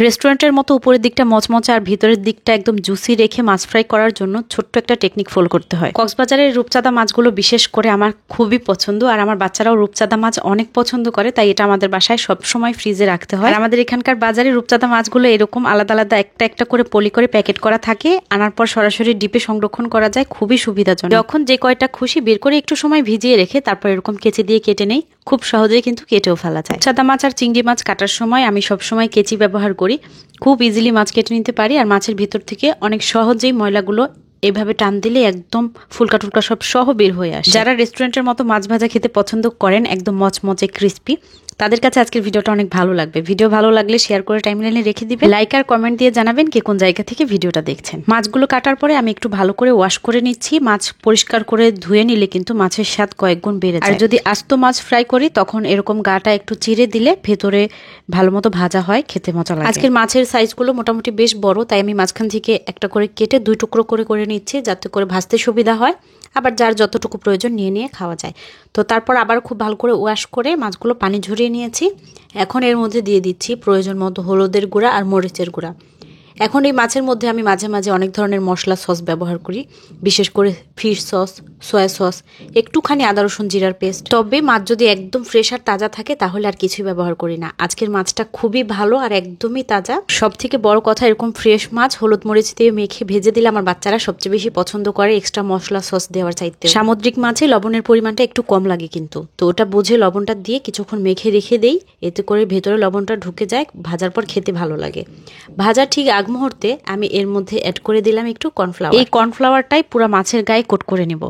রেস্টুরেন্টের মতো উপরের দিকটা মচমচে আর ভিতরের দিকটা একদম জুসি রেখে মাছ ফ্রাই করার জন্য ছোট্ট একটা টেকনিক ফলো করতে হয়। কক্সবাজারের রূপচাঁদা মাছগুলো বিশেষ করে আমার খুবই পছন্দ, আর আমার বাচ্চারাও রূপচাঁদা মাছ অনেক পছন্দ করে, তাই এটা আমাদের বাসায় সবসময় ফ্রিজে রাখতে হয়। আর আমাদের এখানকার বাজারে রূপচাঁদা মাছগুলো এরকম আলাদা আলাদা একটা একটা করে পলি করে প্যাকেট করা থাকে, আনার পর সরাসরি ডিপে সংরক্ষণ করা যায়, খুবই সুবিধাজনক। যখন যে কয়টা খুশি বের করে একটু সময় ভিজিয়ে রেখে তারপর এরকম কেচি দিয়ে কেটে নেই, খুব সহজেই কিন্তু কেটেও ফেলা যায়। সাদা মাছ আর চিংড়ি মাছ কাটার সময় আমি সবসময় কেচি ব্যবহার করি, খুব ইজিলি মাছ কেটে নিতে পারি, আর মাছের ভিতর থেকে অনেক সহজেই ময়লাগুলো এভাবে টান দিলে একদম ফুলকা টুলকা সব সহ বের হয়ে আসে। যারা রেস্টুরেন্টের মতো মাছ ভাজা খেতে পছন্দ করেন, একদম মচমচে ক্রিস্পি, তাদের কাছে আজকের ভিডিওটা অনেক ভালো লাগবে। ভিডিও ভালো লাগলে শেয়ার করে টাইমলাইনে রেখে দিবেন, লাইক আর কমেন্ট দিয়ে জানাবেন কে কোন জায়গা থেকে ভিডিওটা দেখছেন। মাছগুলো কাটার পরে আমি একটু ভালো করে ওয়াশ করে নিচ্ছি। মাছ পরিষ্কার করে ধুয়ে নিলে কিন্তু মাছের স্বাদ কয়েক গুণ বেড়ে যায়। আর যদি আস্ত মাছ ফ্রাই করি তখন এরকম গাটা একটু চিড়ে দিলে ভেতরে ভালো মতো ভাজা হয়, খেতে মজা লাগে। আজকের মাছের সাইজগুলো মোটামুটি বেশ বড়, তাই আমি মাঝখান থেকে একটা করে কেটে 2 টুকরো করে করে নিচ্ছি, যাতে করে ভাজতে সুবিধা হয়, আবার যার যতটুকু প্রয়োজন নিয়ে নিয়ে খাওয়া যায়। তো তারপর আবার খুব ভালো করে ওয়াশ করে মাছগুলো পানি ঝরিয়ে নিয়েছি। এখন এর মধ্যে দিয়ে দিচ্ছি প্রয়োজন মতো হলুদের গুঁড়া আর মরিচের গুঁড়া। এখন এই মাছের মধ্যে আমি মাঝে মাঝে অনেক ধরনের মশলা সস ব্যবহার করি, বিশেষ করে ফিশ সস, সয়া সস, একটুখানি আদা রসুন জিরার পেস্ট। তবে মাছ যদি একদম ফ্রেশ আর তাজা থাকে তাহলে আর কিছুই ব্যবহার করি না। আজকের মাছটা খুবই ভালো আর একদমই তাজা। সব থেকে বড় কথা, এরকম ফ্রেশ মাছ হলুদ মরিচ দিয়ে মেখে ভেজে দিলে আমার বাচ্চারা সবচেয়ে বেশি পছন্দ করে, এক্সট্রা মশলা সস দেওয়ার চাইতে। সামুদ্রিক মাছে লবণের পরিমাণটা একটু কম লাগে কিন্তু, তো ওটা বুঝে লবণটা দিয়ে কিছুক্ষণ মেখে রেখে দেই, এতে করে ভেতরে লবণটা ঢুকে যায়, ভাজার পর খেতে ভালো লাগে। ভাজা ঠিক আগ মুহূর্তে আমি এর মধ্যে অ্যাড করে দিলাম একটু কর্নফ্লাওয়ার। এই কর্নফ্লাওয়ারটাই পুরো মাছের গায়ে কোট করে নেব।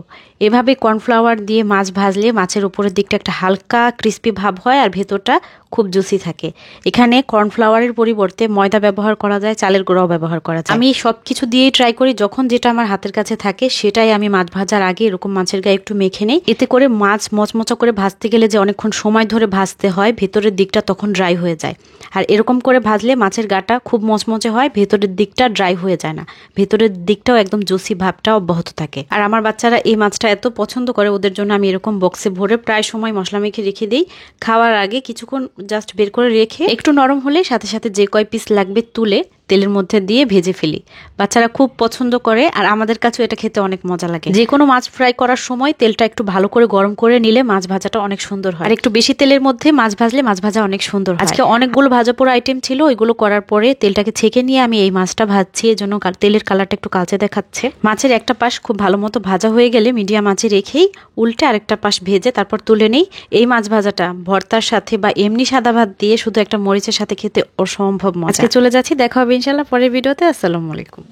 এভাবে কর্নফ্লাওয়ার দিয়ে মাছ ভাজলে মাছের উপরের দিকটা একটা হালকা ক্রিস্পি ভাব হয় আর ভেতরটা খুব জুসি থাকে। এখানে কর্নফ্লাওয়ারের পরিবর্তে ময়দা ব্যবহার করা যায়, চালের গুঁড়াও ব্যবহার করা যায়। আমি সবকিছু দিয়েই ট্রাই করি, যখন যেটা আমার হাতের কাছে থাকে সেটাই আমি মাছ ভাজার আগে এরকম মাছের গায়ে একটু মেখে নেই। এতে করে মাছ মচমচা করে ভাজতে গেলে যে অনেকক্ষণ সময় ধরে ভাজতে হয়, ভেতরের দিকটা তখন ড্রাই হয়ে যায়। আর এরকম করে ভাজলে মাছের গাটা খুব মচমচে হয়, ভেতরের দিকটা ড্রাই হয়ে যায় না, ভেতরের দিকটাও একদম জুসি ভাবটা অব্যাহত থাকে। আর আমার বাচ্চারা এই মাছটা এত পছন্দ করে, ওদের জন্য আমি এরকম বক্সে ভরে প্রায় সময় মশলা মেখে রেখে দিই। খাওয়ার আগে কিছুক্ষণ জাস্ট বের করে রেখে একটু নরম হলে সাথে সাথে যে কয় পিস লাগবে তুলে তেলের মধ্যে দিয়ে ভেজে ফেলি। বাচ্চারা খুব পছন্দ করে, আর আমাদের কাছেও এটা খেতে অনেক মজা লাগে। যে কোনো মাছ ফ্রাই করার সময় তেলটা একটু ভালো করে গরম করে নিলে মাছ ভাজাটা অনেক সুন্দর হয়, আর একটু বেশি তেলের মধ্যে মাছ ভাজলে মাছ ভাজা অনেক সুন্দর হয়। আজকে অনেকগুলো ভাজা পোড়া আইটেম ছিল, ওইগুলো করার পরে তেলটাকে ছেঁকে নিয়ে আমি এই মাছটা ভাজছি, এর জন্য তেলের কালারটা একটু কালচে দেখাচ্ছে। মাছের একটা পাশ খুব ভালো মতো ভাজা হয়ে গেলে মিডিয়াম আঁচে রেখেই উল্টে আরেকটা পাশ ভেজে তারপর তুলে নেই। এই মাছ ভাজাটা ভর্তার সাথে বা এমনি সাদা ভাত দিয়ে শুধু একটা মরিচের সাথে খেতে অসম্ভব মজা। আজকে চলে যাচ্ছি, দেখা হবে ইনশাআল্লাহ পরের ভিডিওতে। আসসালামু আলাইকুম।